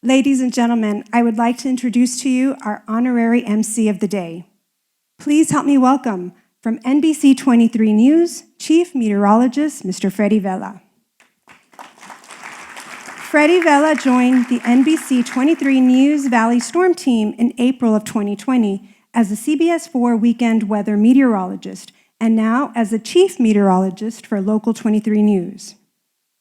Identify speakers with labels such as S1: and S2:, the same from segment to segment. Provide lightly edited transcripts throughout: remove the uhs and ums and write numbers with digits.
S1: Ladies and gentlemen, I would like to introduce to you our honorary MC of the day. Please help me welcome, from NBC 23 News, Chief Meteorologist, Mr. Freddy Vela. Freddy Vela joined the NBC 23 News Valley Storm Team in April of 2020 as a CBS 4 weekend weather meteorologist, and now as the Chief Meteorologist for Local 23 News.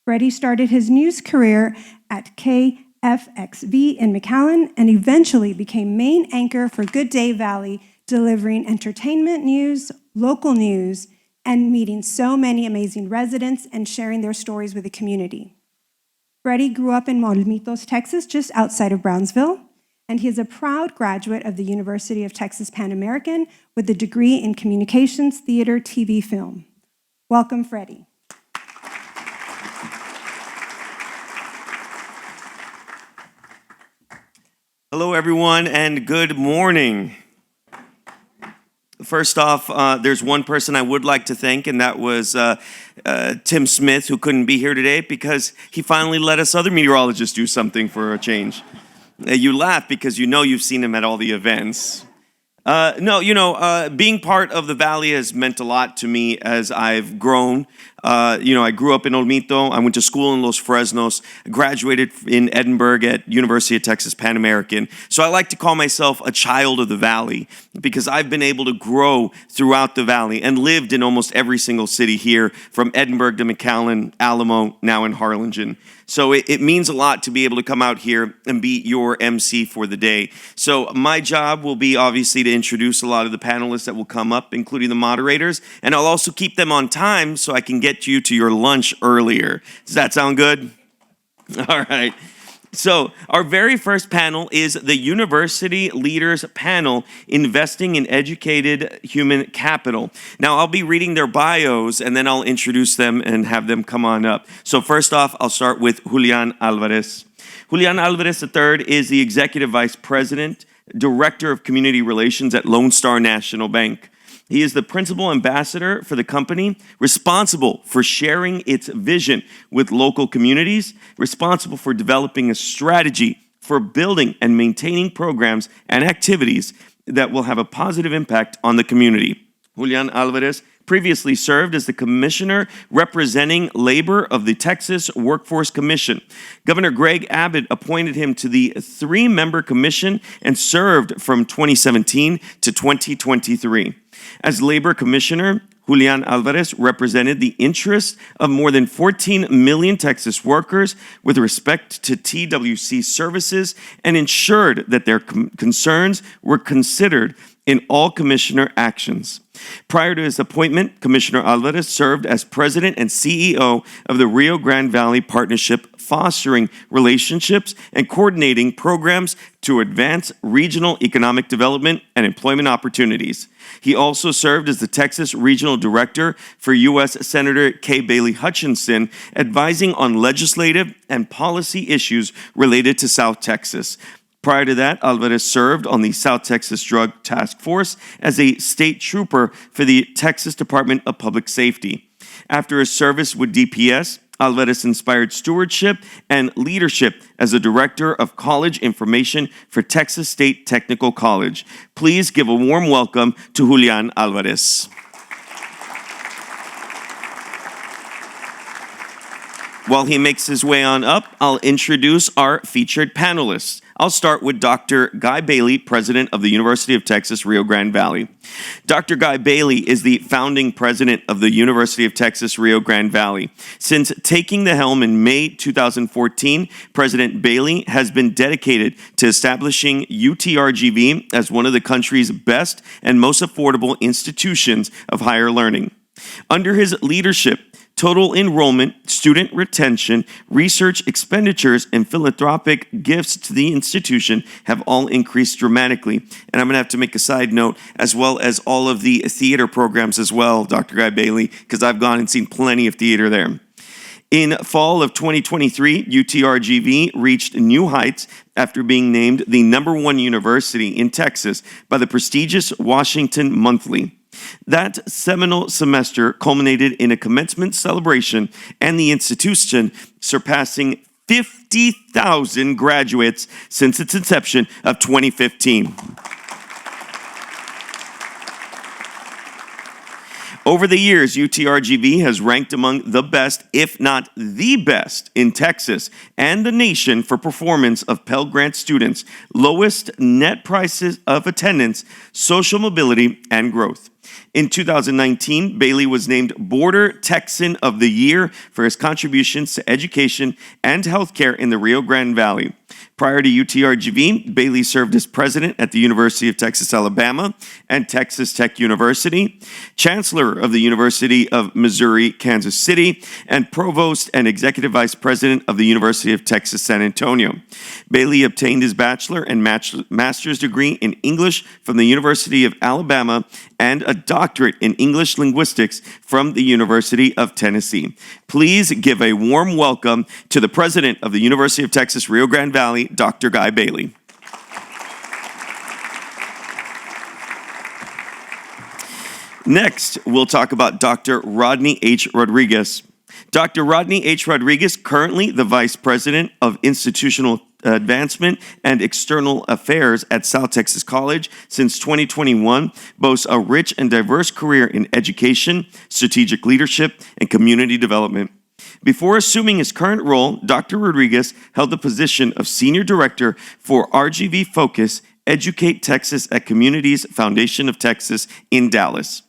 S1: Freddy started his news career at KFXV in McAllen and eventually became main anchor for Good Day Valley, delivering entertainment news, local news, and meeting so many amazing residents and sharing their stories with the community. Freddy grew up in Olmitos, Texas, just outside of Brownsville, and he is a proud graduate of the University of Texas Pan American with a degree in communications, theater, TV, film. Welcome, Freddy.
S2: Hello, everyone, and good morning. First off, there's one person I would like to thank, and that was Tim Smith, who couldn't be here today because he finally let us other meteorologists do something for a change. You laugh because you know you've seen him at all the events. Being part of the Valley has meant a lot to me as I've grown. I grew up in Olmito. I went to school in Los Fresnos, graduated in Edinburgh at University of Texas Pan American. So I like to call myself a child of the Valley because I've been able to grow throughout the Valley and lived in almost every single city here, from Edinburgh to McAllen, Alamo, now in Harlingen. So it means a lot to be able to come out here and be your MC for the day. So my job will be obviously to introduce a lot of the panelists that will come up, including the moderators, and I'll also keep them on time so I can get you to your lunch earlier. Does that sound good? All right. So our very first panel is the University Leaders Panel, Investing in Educated Human Capital. Now, I'll be reading their bios, and then I'll introduce them and have them come on up. So first off, I'll start with Julian Alvarez. Julian Alvarez III is the Executive Vice President, Director of Community Relations at Lone Star National Bank. He is the principal ambassador for the company, responsible for sharing its vision with local communities, responsible for developing a strategy for building and maintaining programs and activities that will have a positive impact on the community. Julian Alvarez previously served as the commissioner representing labor of the Texas Workforce Commission. Governor Greg Abbott appointed him to the 3-member commission and served from 2017 to 2023. As labor commissioner, Julian Alvarez represented the interests of more than 14 million Texas workers with respect to TWC services and ensured that their concerns were considered in all commissioner actions. Prior to his appointment, Commissioner Alvarez served as president and CEO of the Rio Grande Valley Partnership, fostering relationships and coordinating programs to advance regional economic development and employment opportunities. He also served as the Texas Regional Director for U.S. Senator Kay Bailey Hutchinson, advising on legislative and policy issues related to South Texas. Prior to that, Alvarez served on the South Texas Drug Task Force as a state trooper for the Texas Department of Public Safety. After his service with DPS, Alvarez inspired stewardship and leadership as a director of college information for Texas State Technical College. Please give a warm welcome to Julian Alvarez. While he makes his way on up, I'll introduce our featured panelists. I'll start with Dr. Guy Bailey, president of the University of Texas, Rio Grande Valley. Dr. Guy Bailey is the founding president of the University of Texas, Rio Grande Valley. Since taking the helm in May 2014, President Bailey has been dedicated to establishing UTRGV as one of the country's best and most affordable institutions of higher learning. Under his leadership, total enrollment, student retention, research expenditures, and philanthropic gifts to the institution have all increased dramatically. And I'm going to have to make a side note, as well as all of the theater programs as well, Dr. Guy Bailey, because I've gone and seen plenty of theater there. In fall of 2023, UTRGV reached new heights after being named the #1 university in Texas by the prestigious Washington Monthly. That seminal semester culminated in a commencement celebration and the institution surpassing 50,000 graduates since its inception of 2015. Over the years, UTRGV has ranked among the best, if not the best, in Texas and the nation for performance of Pell Grant students, lowest net prices of attendance, social mobility, and growth. In 2019, Bailey was named Border Texan of the Year for his contributions to education and healthcare in the Rio Grande Valley. Prior to UTRGV, Bailey served as president at the University of Texas, Alabama, and Texas Tech University, chancellor of the University of Missouri, Kansas City, and provost and executive vice president of the University of Texas, San Antonio. Bailey obtained his bachelor and master's degree in English from the University of Alabama and a doctorate in English linguistics from the University of Tennessee. Please give a warm welcome to the president of the University of Texas, Rio Grande Valley, Dr. Guy Bailey. Next, we'll talk about Dr. Rodney H. Rodriguez. Dr. Rodney H. Rodriguez, currently the Vice President of Institutional Advancement and External Affairs at South Texas College since 2021, boasts a rich and diverse career in education, strategic leadership, and community development. Before assuming his current role, Dr. Rodriguez held the position of Senior Director for RGV Focus, Educate Texas at Communities Foundation of Texas in Dallas.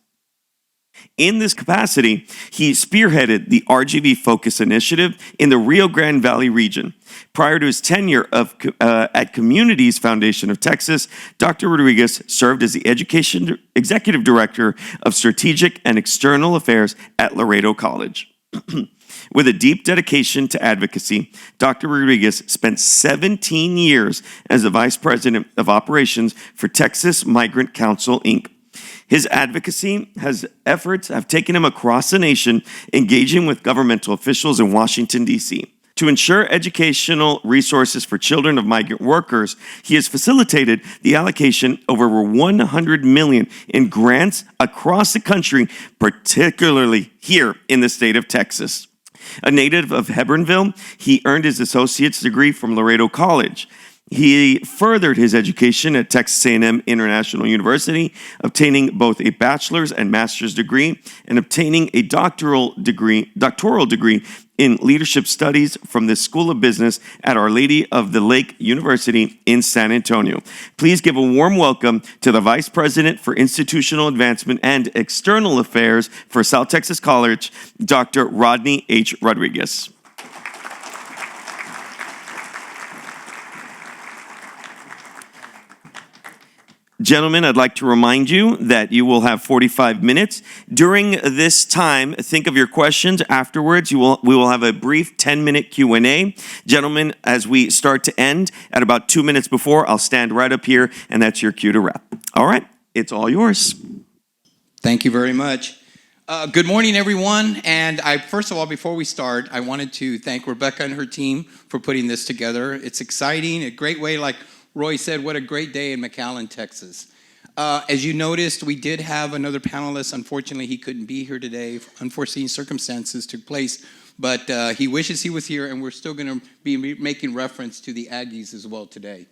S2: In this capacity, he spearheaded the RGV Focus initiative in the Rio Grande Valley region. Prior to his tenure at Communities Foundation of Texas, Dr. Rodriguez served as the Education Executive Director of Strategic and External Affairs at Laredo College. With a deep dedication to advocacy, Dr. Rodriguez spent 17 years as the Vice President of Operations for Texas Migrant Council, Inc. His advocacy efforts have taken him across the nation, engaging with governmental officials in Washington, D.C. To ensure educational resources for children of migrant workers, he has facilitated the allocation of over $100 million in grants across the country, particularly here in the state of Texas. A native of Hebronville, he earned his associate's degree from Laredo College. He furthered his education at Texas A&M International University, obtaining both a bachelor's and master's degree and obtaining a doctoral degree in leadership studies from the School of Business at Our Lady of the Lake University in San Antonio. Please give a warm welcome to the Vice President for Institutional Advancement and External Affairs for South Texas College, Dr. Rodney H. Rodriguez. Gentlemen, I'd like to remind you that you will have 45 minutes. During this time, think of your questions. Afterwards, we will have a brief 10-minute Q&A. Gentlemen, as we start to end, at about 2 minutes before, I'll stand right up here, and that's your cue to wrap. All right, it's all yours.
S3: Thank you very much. Good morning, everyone. And first of all, before we start, I wanted to thank Rebecca and her team for putting this together. It's exciting, a great way, like Roy said, what a great day in McAllen, Texas. As you noticed, we did have another panelist. Unfortunately, he couldn't be here today. Unforeseen circumstances took place, but he wishes he was here, and we're still going to be making reference to the Aggies as well today.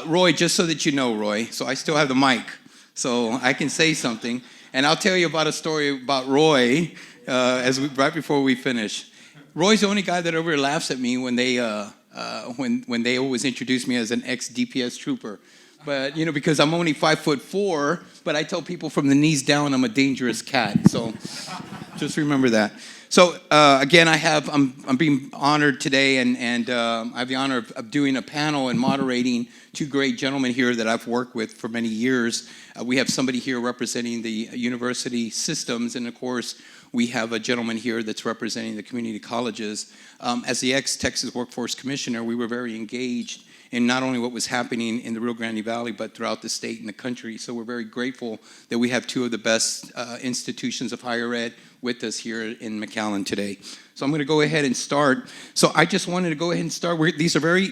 S3: Roy, just so that you know, Roy, so I still have the mic, so I can say something. And I'll tell you about a story about Roy right before we finish. Roy's the only guy that ever laughs at me when they always introduce me as an ex-DPS trooper. But, you know, because I'm only 5'4", but I tell people from the knees down I'm a dangerous cat. So just remember that. So, again, I'm being honored today, and I have the honor of doing a panel and moderating two great gentlemen here that I've worked with for many years. We have somebody here representing the university systems, and, of course, we have a gentleman here that's representing the community colleges. As the ex-Texas Workforce Commissioner, we were very engaged in not only what was happening in the Rio Grande Valley, but throughout the state and the country. So we're very grateful that we have two of the best institutions of higher ed with us here in McAllen today. So I'm going to go ahead and start. So I just wanted to go ahead and start. These are very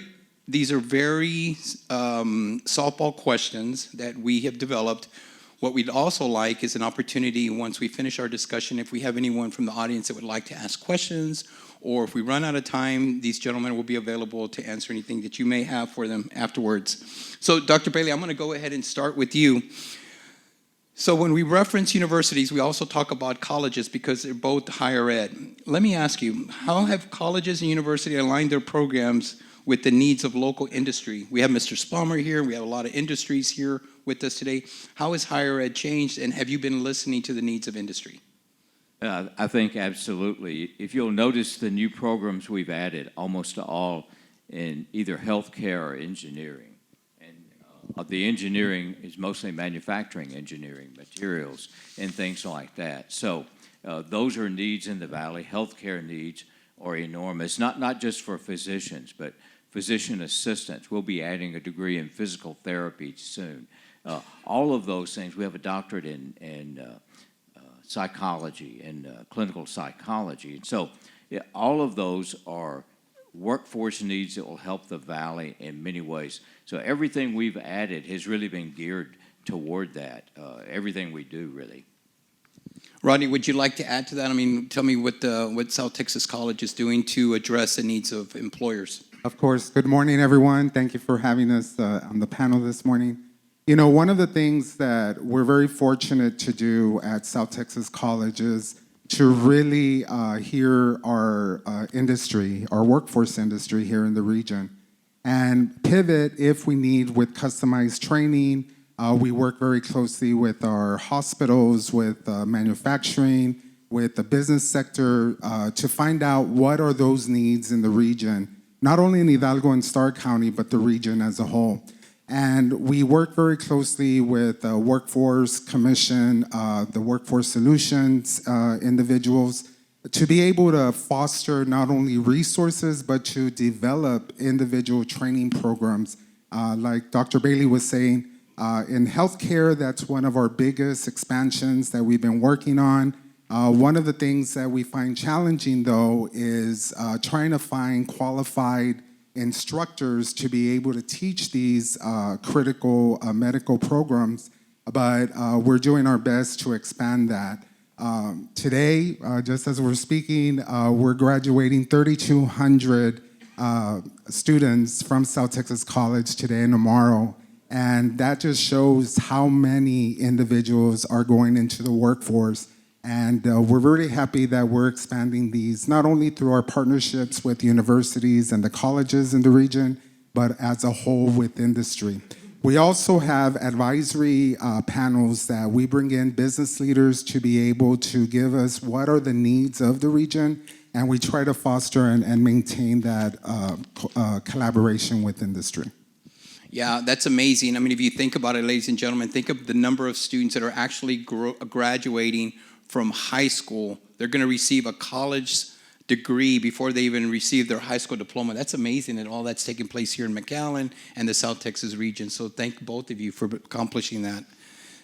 S3: softball questions that we have developed. What we'd also like is an opportunity, once we finish our discussion, if we have anyone from the audience that would like to ask questions or if we run out of time, these gentlemen will be available to answer anything that you may have for them afterwards. So, Dr. Bailey, I'm going to go ahead and start with you. So when we reference universities, we also talk about colleges because they're both higher ed. Let me ask you, how have colleges and universities aligned their programs with the needs of local industry? We have Mr. Spalmer here. We have a lot of industries here with us today. How has higher ed changed, and have you been listening to the needs of industry?
S4: I think absolutely. If you'll notice the new programs we've added, almost all in either healthcare or engineering. The engineering is mostly manufacturing engineering, materials, and things like that. So those are needs in the Valley. Healthcare needs are enormous, not just for physicians, but physician assistants. We'll be adding a degree in physical therapy soon. All of those things. We have a doctorate in psychology and clinical psychology. And so all of those are workforce needs that will help the Valley in many ways. So everything we've added has really been geared toward that, everything we do, really.
S3: Rodney, would you like to add to that? I mean, tell me what South Texas College is doing to address the needs of employers.
S5: Of course. Good morning, everyone. Thank you for having us on the panel this morning. You know, one of the things that we're very fortunate to do at South Texas College is to really hear our industry, our workforce industry here in the region, and pivot if we need with customized training. We work very closely with our hospitals, with manufacturing, with the business sector to find out what are those needs in the region, not only in Hidalgo and Starr County, but the region as a whole. And we work very closely with the Workforce Commission, the Workforce Solutions individuals, to be able to foster not only resources, but to develop individual training programs. Like Dr. Bailey was saying, in healthcare, that's one of our biggest expansions that we've been working on. One of the things that we find challenging, though, is trying to find qualified instructors to be able to teach these critical medical programs, but we're doing our best to expand that. Today, just as we're speaking, we're graduating 3,200 students from South Texas College today and tomorrow, and that just shows how many individuals are going into the workforce. And we're very happy that we're expanding these, not only through our partnerships with universities and the colleges in the region, but as a whole with industry. We also have advisory panels that we bring in business leaders to be able to give us what are the needs of the region, and we try to foster and maintain that collaboration with industry.
S3: Yeah, that's amazing. I mean, if you think about it, ladies and gentlemen, think of the number of students that are actually graduating from high school. They're going to receive a college degree before they even receive their high school diploma. That's amazing that all that's taking place here in McAllen and the South Texas region. So thank both of you for accomplishing that.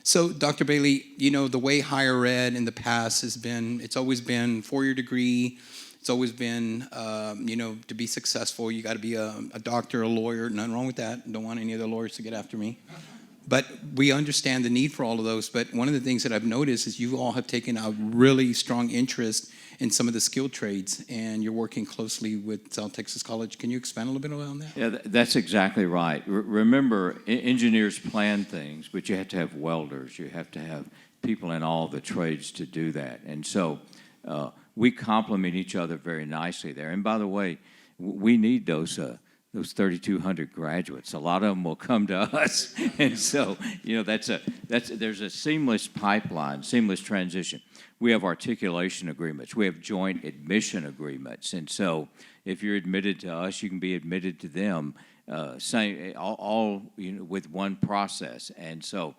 S3: So Dr. Bailey, you know, the way higher ed in the past has been, it's always been four-year degree. It's always been, you know, to be successful, you got to be a doctor, a lawyer. Nothing wrong with that. Don't want any of the lawyers to get after me. But we understand the need for all of those. But one of the things that I've noticed is you all have taken a really strong interest in some of the skilled trades, and you're working closely with South Texas College. Can you expand a little bit on that?
S4: Yeah, that's exactly right. Remember, engineers plan things, but you have to have welders. You have to have people in all the trades to do that. And so we complement each other very nicely there. And by the way, we need those 3,200 graduates. A lot of them will come to us, and so you know there's a seamless pipeline, seamless transition. We have articulation agreements. We have joint admission agreements, and so if you're admitted to us, you can be admitted to them, all you know, with one process. And so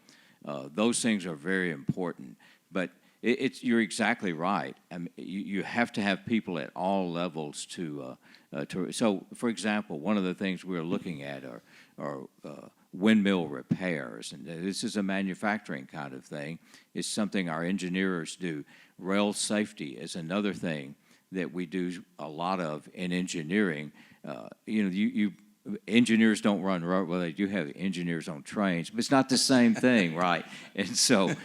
S4: those things are very important. But you're exactly right. I mean, you have to have people at all levels to. So, for example, one of the things we're looking at are windmill repairs, and this is a manufacturing kind of thing. It's something our engineers do. Rail safety is another thing that we do a lot of in engineering. You know, engineers don't run road. Well, they do have engineers on trains, but it's not the same thing, right? And so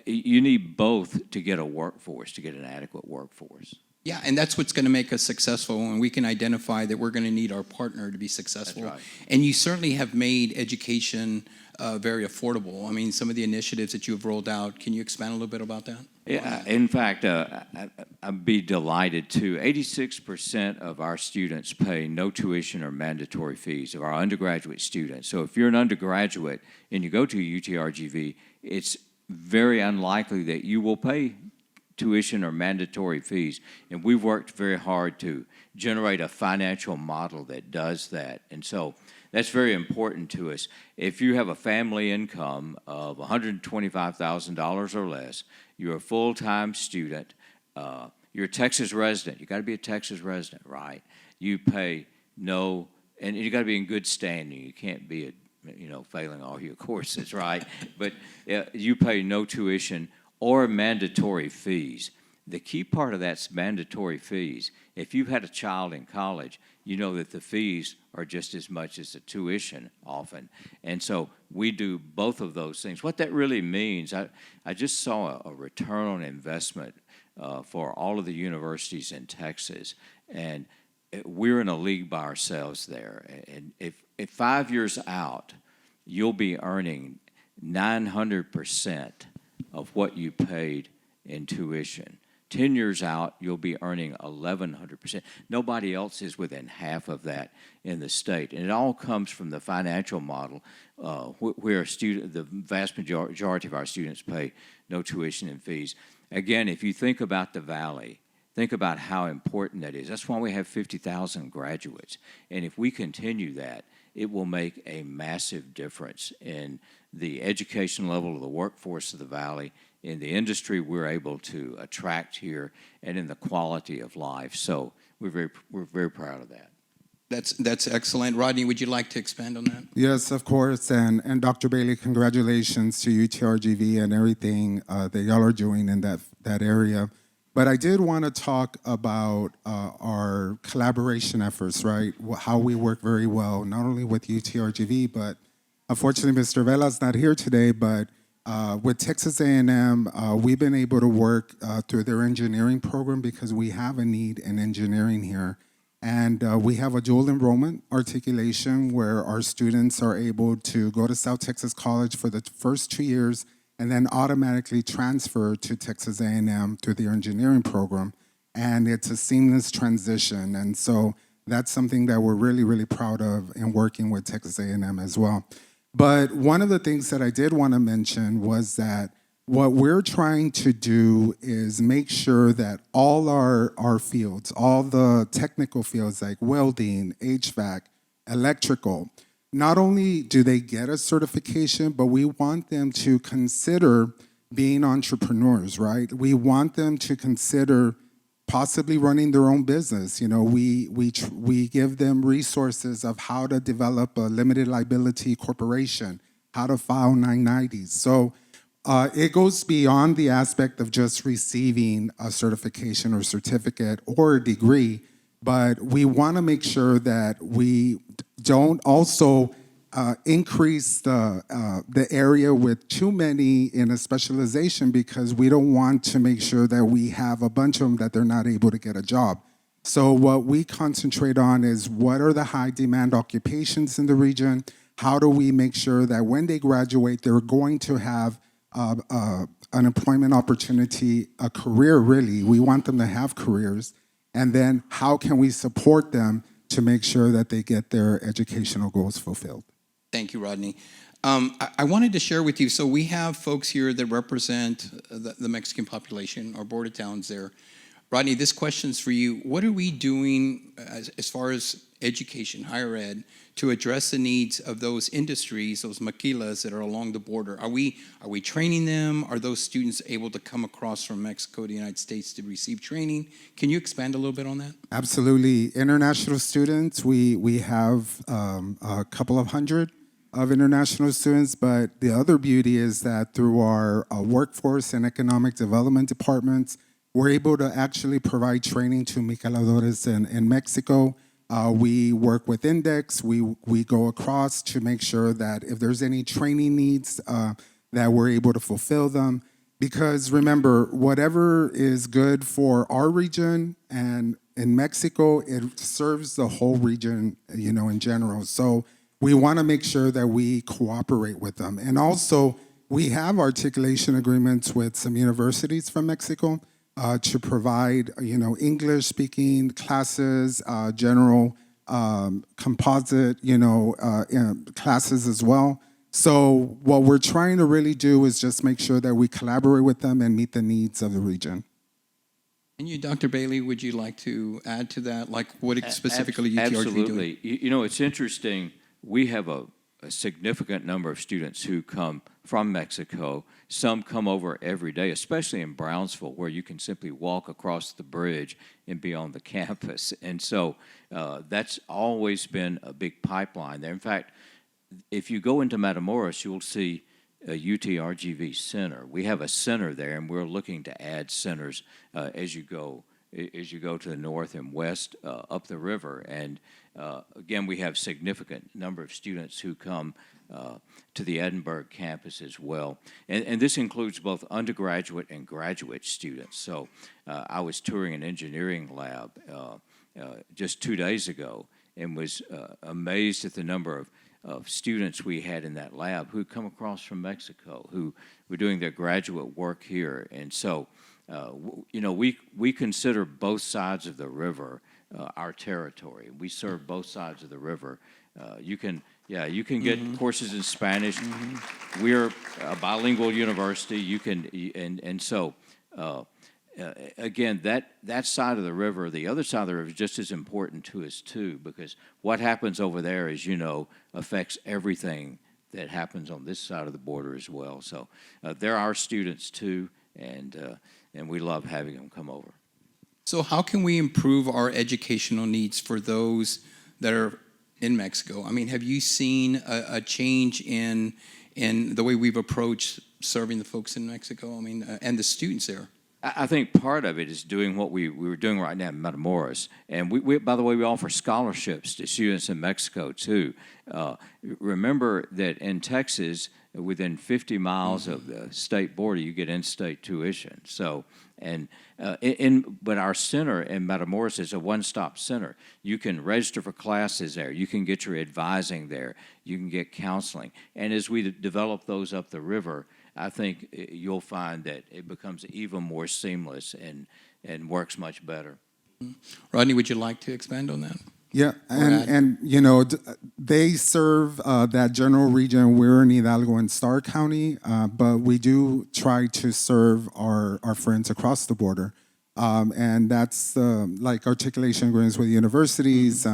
S4: you need both to get a workforce, to get an adequate workforce.
S3: Yeah, and that's what's going to make us successful when we can identify that we're going to need our partner to be successful.
S4: That's right.
S3: And you certainly have made education very affordable. I mean, some of the initiatives that you've rolled out, can you expand a little bit about that?
S4: Yeah, in fact, I'd be delighted to. 86% of our students pay no tuition or mandatory fees, of our undergraduate students. So if you're an undergraduate and you go to UTRGV, it's very unlikely that you will pay tuition or mandatory fees. And we've worked very hard to generate a financial model that does that. And so that's very important to us. If you have a family income of $125,000 or less, you're a full-time student, you're a Texas resident. You got to be a Texas resident, right? You pay no, and you got to be in good standing. You can't be, failing all your courses, right? But you pay no tuition or mandatory fees. The key part of that's mandatory fees. If you've had a child in college, you know that the fees are just as much as the tuition often. And so we do both of those things. What that really means, I just saw a return on investment for all of the universities in Texas. And we're in a league by ourselves there. And if 5 years out, you'll be earning 900% of what you paid in tuition. 10 years out, you'll be earning 1,100%. Nobody else is within half of that in the state. And it all comes from the financial model where the vast majority of our students pay no tuition and fees. Again, if you think about the Valley, think about how important that is. That's why we have 50,000 graduates. And if we continue that, it will make a massive difference in the education level of the workforce of the Valley, in the industry we're able to attract here, and in the quality of life. So we're very proud of that.
S3: That's excellent. Rodney, would you like to expand on that?
S5: Yes, of course. And Dr. Bailey, congratulations to UTRGV and everything that y'all are doing in that area. But I did want to talk about our collaboration efforts, right? How we work very well, not only with UTRGV, but unfortunately, Mr. Vela's not here today, but with Texas A&M, we've been able to work through their engineering program because we have a need in engineering here. And we have a dual enrollment articulation where our students are able to go to South Texas College for the first 2 years and then automatically transfer to Texas A&M through their engineering program. And it's a seamless transition. And so that's something that we're really, really proud of in working with Texas A&M as well. But one of the things that I did want to mention was that what we're trying to do is make sure that all our fields, all the technical fields like welding, HVAC, electrical, not only do they get a certification, but we want them to consider being entrepreneurs, right? We want them to consider possibly running their own business. We give them resources of how to develop a limited liability corporation, how to file 990s. So it goes beyond the aspect of just receiving a certification or certificate or a degree, but we want to make sure that we don't also increase the area with too many in a specialization, because we don't want to make sure that we have a bunch of them that they're not able to get a job. So what we concentrate on is what are the high demand occupations in the region? How do we make sure that when they graduate, they're going to have an employment opportunity, a career really. We want them to have careers. And then how can we support them to make sure that they get their educational goals fulfilled?
S3: Thank you, Rodney. I wanted to share with you, so we have folks here that represent the Mexican population, our border towns there. Rodney, this question's for you. What are we doing as far as education, higher ed, to address the needs of those industries, those maquilas that are along the border? Are we training them? Are those students able to come across from Mexico to the United States to receive training? Can you expand a little bit on that?
S5: Absolutely. International students, we have a couple of hundred of international students, but the other beauty is that through our workforce and economic development departments, we're able to actually provide training to micaladores in Mexico. We work with Index. We go across to make sure that if there's any training needs, that we're able to fulfill them. Because remember, whatever is good for our region and in Mexico, it serves the whole region, in general. So we want to make sure that we cooperate with them. And also, we have articulation agreements with some universities from Mexico to provide, English-speaking classes, general composite, classes as well. So what we're trying to really do is just make sure that we collaborate with them and meet the needs of the region.
S3: And you, Dr. Bailey, would you like to add to that? Like what specifically UTRGV doing?
S4: Absolutely. It's interesting. We have a significant number of students who come from Mexico. Some come over every day, especially in Brownsville, where you can simply walk across the bridge and be on the campus. And so that's always been a big pipeline there. In fact, if you go into Matamoros, you'll see a UTRGV center. We have a center there, and we're looking to add centers as you go to the north and west up the river. And again, we have significant number of students who come to the Edinburgh campus as well. And this includes both undergraduate and graduate students. So I was touring an engineering lab just 2 days ago and was amazed at the number of students we had in that lab who come across from Mexico, who were doing their graduate work here. And so, we consider both sides of the river our territory. We serve both sides of the river. You can get courses in Spanish. We're a bilingual university. Again, that side of the river, the other side of the river is just as important to us too, because what happens over there, as you know, affects everything that happens on this side of the border as well. So they're our students too, and we love having them come over.
S3: So how can we improve our educational needs for those that are in Mexico? I mean, have you seen a change in the way we've approached serving the folks in Mexico? I mean, and the students there?
S4: I think part of it is doing what we were doing right now in Matamoros. And we, by the way, we offer scholarships to students in Mexico, too. Remember that in Texas, within 50 miles of the state border, you get in-state tuition. So, but our center in Matamoros is a one-stop center. You can register for classes there. You can get your advising there. You can get counseling. And as we develop those up the river, I think you'll find that it becomes even more seamless and works much better.
S3: Rodney, would you like to expand on that?
S5: Yeah, and they serve that general region. We're in Hidalgo and Starr County, but we do try to serve our friends across the border. And that's like articulation agreements with universities.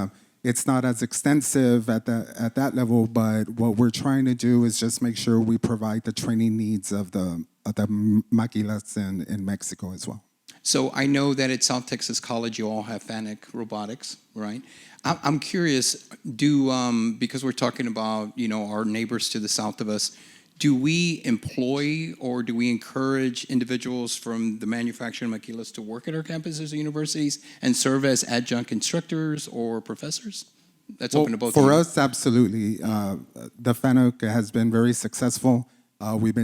S5: It's not as extensive at that level, but what we're trying to do is just make sure we provide the training needs of the maquilas in Mexico as well.
S3: So I know that at South Texas College you all have FANUC robotics, right? I'm curious, because we're talking about our neighbors to the south of us, do we employ or do we encourage individuals from the manufacturing maquilas to work at our campuses or universities and serve as adjunct instructors or professors? That's open to both.
S5: For us, absolutely. The FANUC has been very successful. We've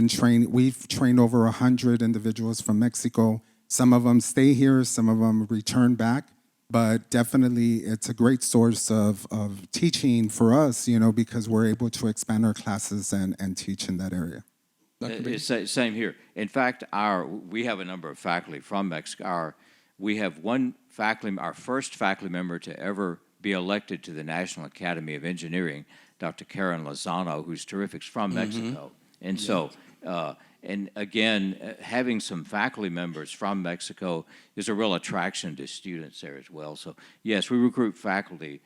S5: trained over 100 individuals from Mexico. Some of them stay here, some of them return back. But definitely, it's a great source of teaching for us, because we're able to expand our classes and teach in that area.
S4: Same here. In fact, we have a number of faculty from Mexico. We have one faculty, our first faculty member to ever be elected to the National Academy of Engineering, Dr. Karen Lozano, who's terrific, from Mexico. And so, and again, having some faculty members from Mexico is a real attraction to students there as well. So, yes, we recruit faculty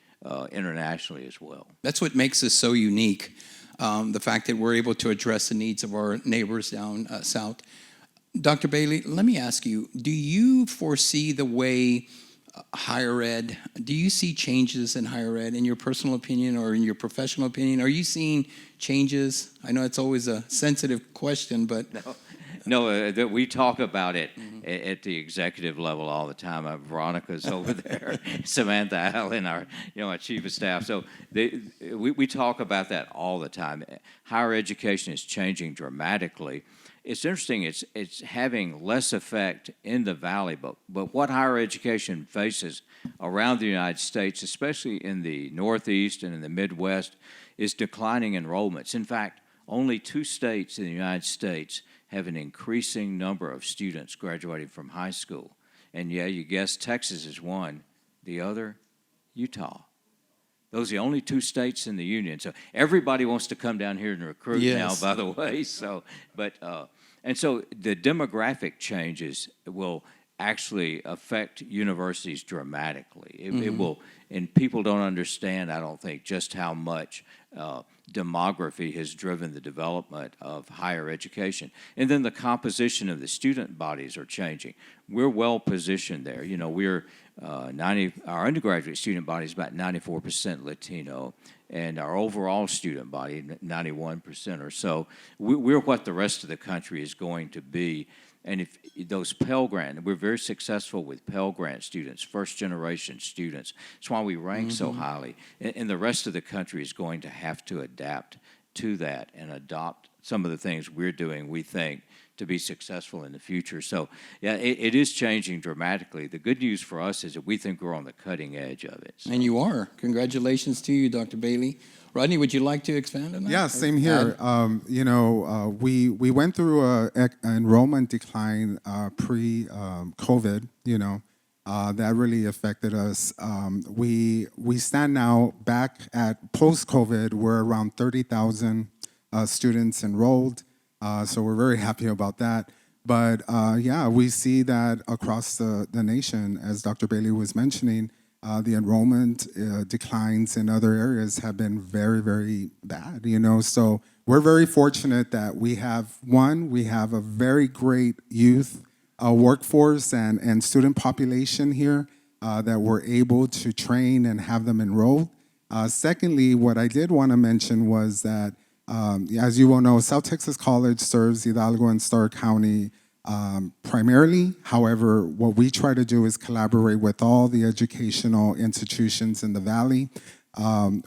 S4: internationally as well.
S3: That's what makes us so unique, the fact that we're able to address the needs of our neighbors down south. Dr. Bailey, let me ask you, do you foresee the way higher ed, do you see changes in higher ed in your personal opinion or in your professional opinion? Are you seeing changes? I know it's always a sensitive question, but
S4: No, that we talk about it at the executive level all the time. Veronica's over there, Samantha Allen, our chief of staff. So we talk about that all the time. Higher education is changing dramatically. It's interesting. It's having less effect in the valley, but what higher education faces around the United States, especially in the Northeast and in the Midwest, is declining enrollments. In fact, only 2 states in the United States have an increasing number of students graduating from high school. And yeah, you guessed Texas is one. The other, Utah. Those are the only 2 states in the union. So everybody wants to come down here and recruit now, by the way. So, and so the demographic changes will actually affect universities dramatically. It will, and people don't understand, I don't think, just how much demography has driven the development of higher education. And then the composition of the student bodies are changing. We're well positioned there. You know, our undergraduate student body is about 94% Latino, and our overall student body, 91% or so. We're what the rest of the country is going to be. And if those Pell Grant, we're very successful with Pell Grant students, first-generation students. That's why we rank so highly. And the rest of the country is going to have to adapt to that and adopt some of the things we're doing, we think, to be successful in the future. So, yeah, it is changing dramatically. The good news for us is that we think we're on the cutting edge of it. So.
S3: And you are. Congratulations to you, Dr. Bailey. Rodney, would you like to expand on that?
S5: Yeah, same here. We went through an enrollment decline pre-COVID. That really affected us. We stand now back at post-COVID. We're around 30,000 students enrolled. So we're very happy about that. But we see that across the nation, as Dr. Bailey was mentioning, the enrollment declines in other areas have been very, very bad, So we're very fortunate that we have a very great youth workforce and student population here that we're able to train and have them enrolled. Secondly, what I did want to mention was that, as you all know, South Texas College serves Hidalgo and Starr County primarily. However, what we try to do is collaborate with all the educational institutions in the Valley.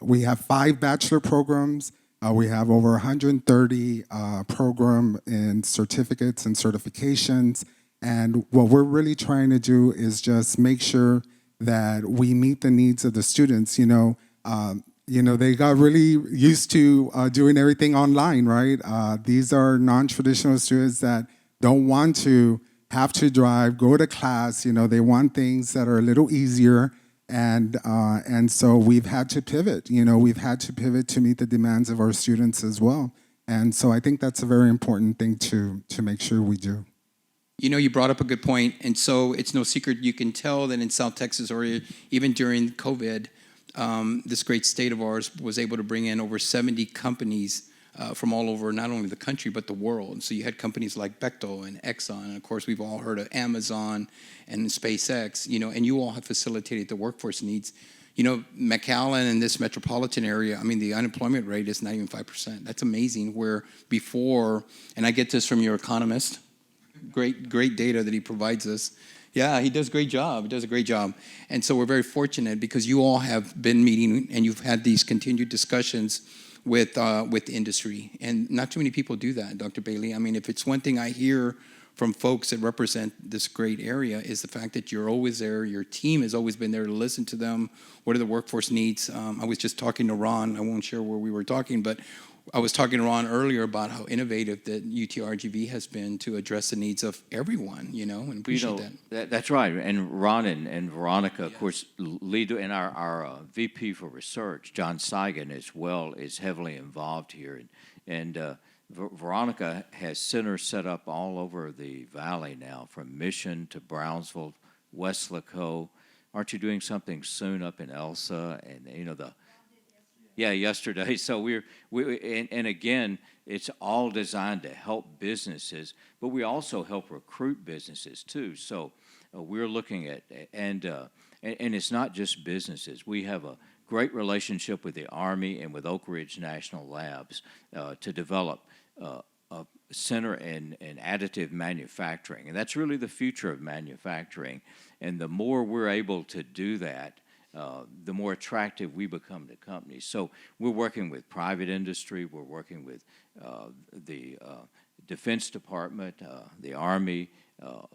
S5: We have 5 bachelor programs. We have over 130 program in certificates and certifications. And what we're really trying to do is just make sure that we meet the needs of the students. They got really used to doing everything online, right? These are non-traditional students that don't want to have to drive, go to class. They want things that are a little easier, and so we've had to pivot. We've had to pivot to meet the demands of our students as well. And so I think that's a very important thing to make sure we do.
S3: You brought up a good point, and so it's no secret. You can tell that in South Texas, or even during COVID, this great state of ours was able to bring in over 70 companies from all over, not only the country, but the world. And so you had companies like Bechtel and Exxon, and of course, we've all heard of Amazon and SpaceX, and you all have facilitated the workforce needs. McAllen and this metropolitan area, the unemployment rate is not even 5%. That's amazing, where before, and I get this from your economist, great data that he provides us. Yeah, he does a great job. He does a great job. And so we're very fortunate because you all have been meeting and you've had these continued discussions with industry. And not too many people do that, Dr. Bailey. If it's one thing I hear from folks that represent this great area is the fact that you're always there. Your team has always been there to listen to them. What are the workforce needs? I was just talking to Ron. I won't share where we were talking, but I was talking to Ron earlier about how innovative that UTRGV has been to address the needs of everyone, and appreciate that.
S4: That's right. And Ron and Veronica, of course, lead, and our VP for research, John Seigan, as well, is heavily involved here. And Veronica has centers set up all over the valley now, from Mission to Brownsville, Weslaco. Aren't you doing something soon up in Elsa? And, yesterday. So and again, it's all designed to help businesses, but we also help recruit businesses too. So we're looking at, and it's not just businesses. We have a great relationship with the Army and with Oak Ridge National Labs to develop a center in additive manufacturing, and that's really the future of manufacturing. And the more we're able to do that, the more attractive we become to companies. So we're working with private industry, we're working with the Defense Department, the Army,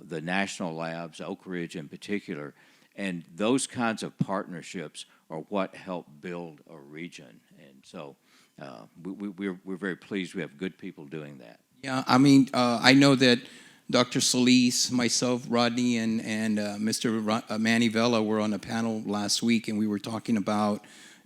S4: the national labs, Oak Ridge in particular, and those kinds of partnerships are what help build a region. And so we're very pleased we have good people doing that.
S3: Yeah, I mean, I know that Dr. Solis, myself, Rodney, and Mr. Manny Vela were on a panel last week, and we were talking about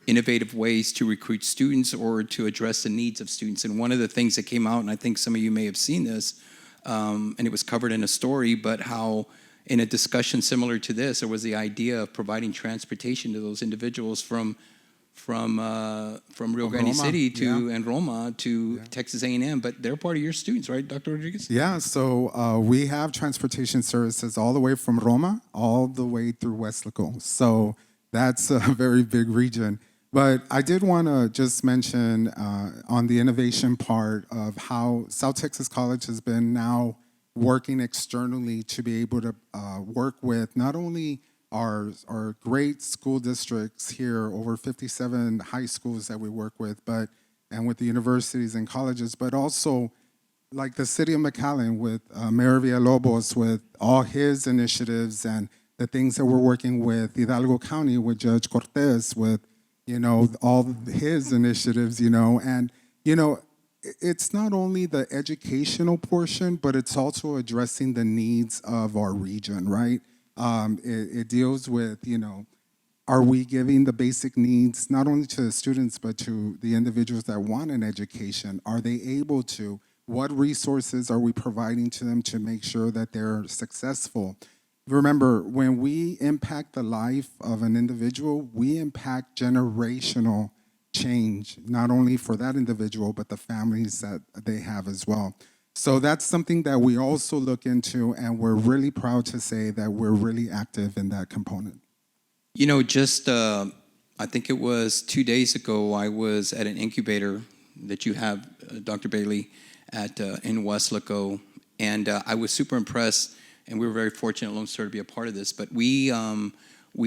S3: innovative ways to recruit students or to address the needs of students. And one of the things that came out, and I think some of you may have seen this, and it was covered in a story, but how in a discussion similar to this, there was the idea of providing transportation to those individuals from Rio Grande
S5: Roma,
S3: City to
S5: yeah.
S3: and Roma to
S5: Yeah.
S3: Texas A&M, but they're part of your students, right, Dr. Rodriguez?
S5: Yeah, so we have transportation services all the way from Roma all the way through Weslaco. So that's a very big region. But I did want to just mention on the innovation part of how South Texas College has been now working externally to be able to work with not only our great school districts here, over 57 high schools that we work with, and with the universities and colleges, but also like the City of McAllen with Mayor Villalobos with all his initiatives and the things that we're working with Hidalgo County with Judge Cortez with, all his initiatives, and, it's not only the educational portion, but it's also addressing the needs of our region, right? It deals with, are we giving the basic needs not only to the students, but to the individuals that want an education? Are they able to? What resources are we providing to them to make sure that they're successful? Remember, when we impact the life of an individual, we impact generational change, not only for that individual, but the families that they have as well. So that's something that we also look into, and we're really proud to say that we're really active in that component.
S3: I think it was 2 days ago, I was at an incubator that you have, Dr. Bailey, in Weslaco, and I was super impressed, and we were very fortunate at Lone Star to be a part of this, but we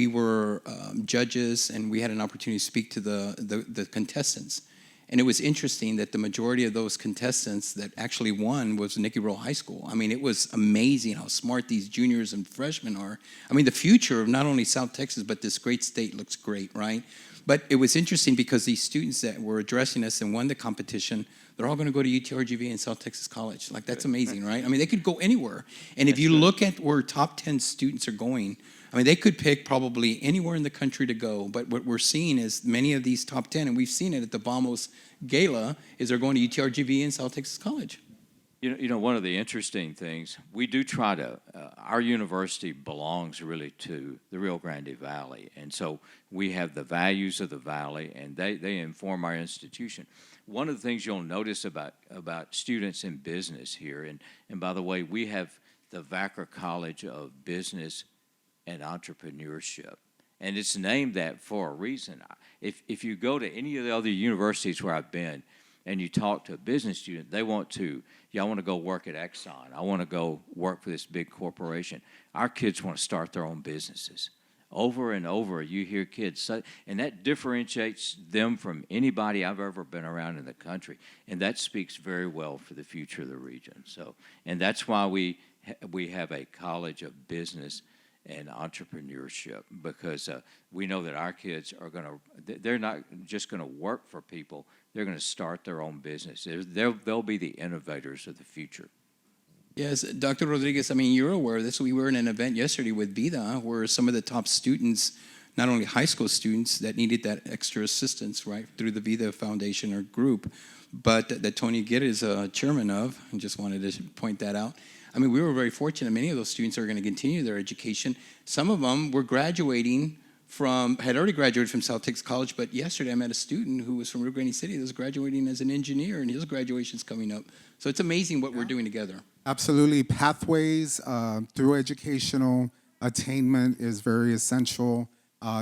S3: were judges, and we had an opportunity to speak to the contestants. And it was interesting that the majority of those contestants that actually won was Nicky Roll High School. I mean, it was amazing how smart these juniors and freshmen are. I mean, the future of not only South Texas, but this great state looks great, right? But it was interesting because these students that were addressing us and won the competition, they're all going to go to UTRGV and South Texas College. Like, that's amazing, right? I mean, they could go anywhere. And if you look at where top 10 students are going, I mean, they could pick probably anywhere in the country to go, but what we're seeing is many of these top 10, and we've seen it at the Vamos Gala, is they're going to UTRGV and South Texas College.
S4: One of the interesting things, we do try to, our university belongs really to the Rio Grande Valley, and so we have the values of the valley, and they inform our institution. One of the things you'll notice about students in business here, and by the way, we have the Vacker College of Business and Entrepreneurship. And it's named that for a reason. If you go to any of the other universities where I've been and you talk to a business student, they want to, I want to go work at Exxon. I want to go work for this big corporation. Our kids want to start their own businesses. Over and over, you hear kids say, and that differentiates them from anybody I've ever been around in the country. And that speaks very well for the future of the region. So, and that's why we have a college of business and entrepreneurship, because we know that our kids are they're not just going to work for people, they're going to start their own business. They'll be the innovators of the future.
S3: Yes, Dr. Rodriguez, I mean, you're aware of this. We were in an event yesterday with Vida where some of the top students, not only high school students that needed that extra assistance, right, through the Vida Foundation or group, but that Tony Gitt is a chairman of, I just wanted to point that out. I mean, we were very fortunate. Many of those students are going to continue their education. Some of them were had already graduated from South Texas College, but yesterday I met a student who was from Rio Grande City that was graduating as an engineer, and his graduation's coming up. So it's amazing what we're doing together.
S5: Absolutely. Pathways through educational attainment is very essential.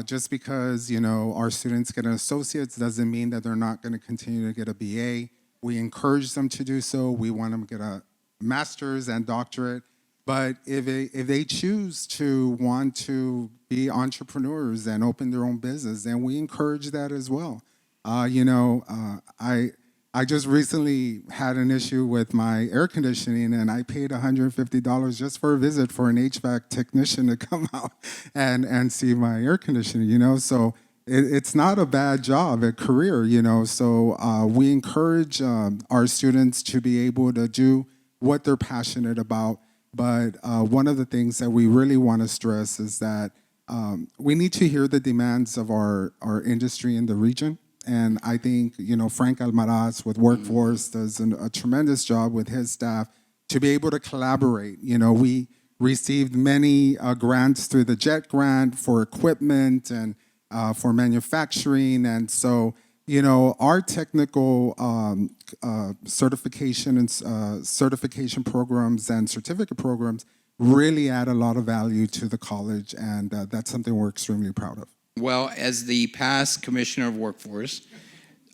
S5: Just because, our students get an associate's doesn't mean that they're not going to continue to get a BA. We encourage them to do so. We want them to get a master's and doctorate. But if they choose to want to be entrepreneurs and open their own business, then we encourage that as well. I just recently had an issue with my air conditioning, and I paid $150 just for a visit for an HVAC technician to come out and see my air conditioning. So it's not a bad job, a career. So we encourage our students to be able to do what they're passionate about. But one of the things that we really want to stress is that we need to hear the demands of our industry in the region. And I think, Frank Almaraz with Workforce does a tremendous job with his staff to be able to collaborate. We received many grants through the JET grant for equipment and for manufacturing. And so, our technical certification and certification programs and certificate programs really add a lot of value to the college. And that's something we're extremely proud of.
S3: Well, as the past commissioner of workforce,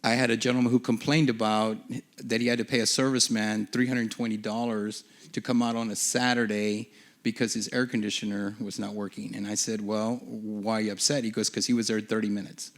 S3: I had a gentleman who complained about that he had to pay a serviceman $320 to come out on a Saturday because his air conditioner was not working. And I said, well, why are you upset? He goes, because he was there 30 minutes.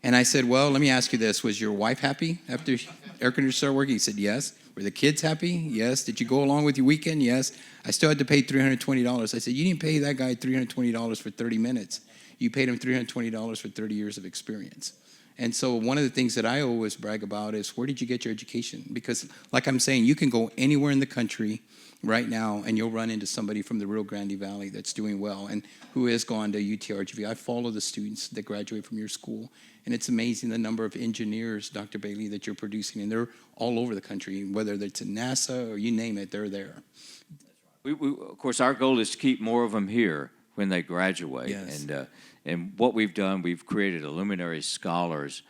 S3: And I said, well, let me ask you this. Was your wife happy after air conditioner started working? He said, yes. Were the kids happy? Yes. Did you go along with your weekend? Yes. I still had to pay $320. I said, you didn't pay that guy $320 for 30 minutes. You paid him $320 for 30 years of experience. And so one of the things that I always brag about is, where did you get your education? Because like I'm saying, you can go anywhere in the country right now and you'll run into somebody from the Rio Grande Valley that's doing well and who has gone to UTRGV. I follow the students that graduate from your school, and it's amazing the number of engineers, Dr. Bailey, that you're producing, and they're all over the country, whether it's in NASA or you name it, they're there.
S4: We, of course, our goal is to keep more of them here when they graduate.
S3: Yes.
S4: And what we've done, we've created a Luminary Scholars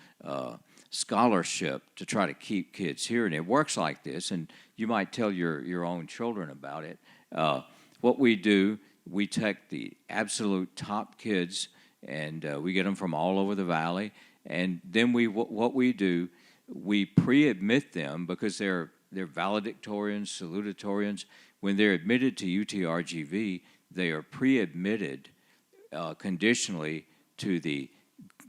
S4: scholarship to try to keep kids here. And it works like this, and you might tell your own children about it. What we do, we take the absolute top kids, and we get them from all over the valley. And then what we do, we pre-admit them because they're valedictorians, salutatorians. When they're admitted to UTRGV, they are pre-admitted conditionally to the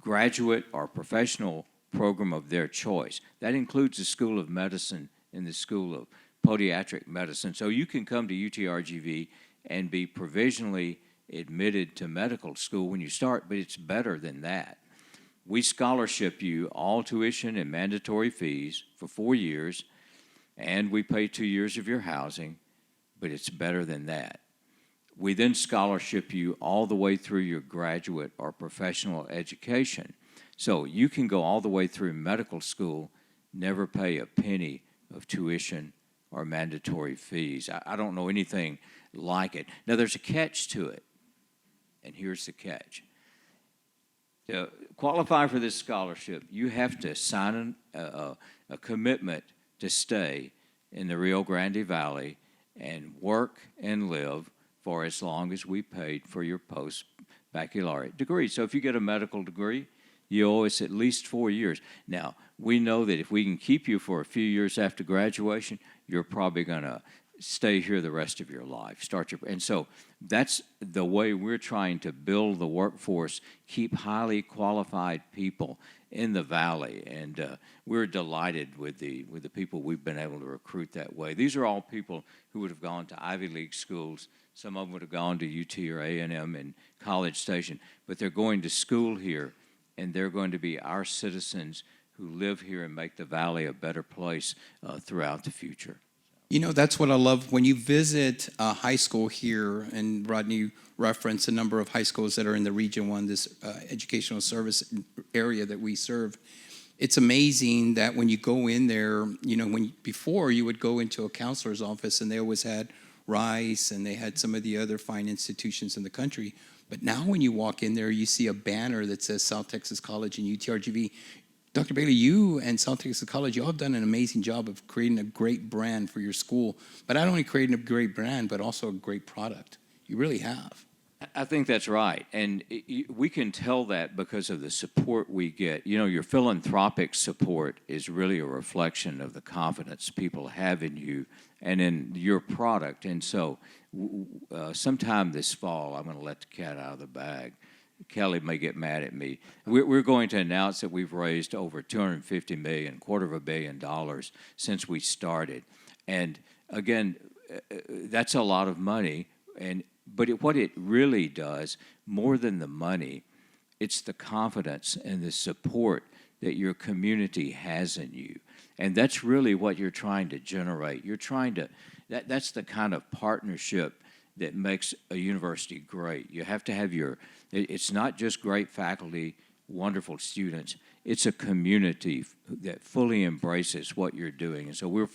S4: graduate or professional program of their choice. That includes the School of Medicine and the School of Podiatric Medicine. So you can come to UTRGV and be provisionally admitted to medical school when you start, but it's better than that. We scholarship you all tuition and mandatory fees for 4 years, and we pay 2 years of your housing, but it's better than that. We then scholarship you all the way through your graduate or professional education. So you can go all the way through medical school, never pay a penny of tuition or mandatory fees. I don't know anything like it. Now, there's a catch to it, and here's the catch. To qualify for this scholarship, you have to sign a commitment to stay in the Rio Grande Valley and work and live for as long as we paid for your post-baccalaureate degree. So if you get a medical degree, you owe us at least 4 years. Now, we know that if we can keep you for a few years after graduation, you're probably going to stay here the rest of your life. And so that's the way we're trying to build the workforce, keep highly qualified people in the valley, and we're delighted with the people we've been able to recruit that way. These are all people who would have gone to Ivy League schools. Some of them would have gone to UT or A&M in College Station, but they're going to school here, and they're going to be our citizens who live here and make the valley a better place throughout the future.
S3: You know, that's what I love. When you visit a high school here, and Rodney referenced a number of high schools that are in the Region 1, this educational service area that we serve, it's amazing that when you go in there, you know, before you would go into a counselor's office and they always had Rice and they had some of the other fine institutions in the country. But now when you walk in there, you see a banner that says South Texas College and UTRGV. Dr. Bailey, you and South Texas College, you all have done an amazing job of creating a great brand for your school. But not only creating a great brand, but also a great product. You really have.
S4: I think that's right. And we can tell that because of the support we get. You know, your philanthropic support is really a reflection of the confidence people have in you and in your product. And so sometime this fall, I'm going to let the cat out of the bag. Kelly may get mad at me. We're going to announce that we've raised over $250 million, $250 million since we started. And again, that's a lot of money. But what it really does, more than the money, it's the confidence and the support that your community has in you. And that's really what you're trying to generate. You're trying to, that's the kind of partnership that makes a university great. You have to have it's not just great faculty, wonderful students, it's a community that fully embraces what you're doing. And so we're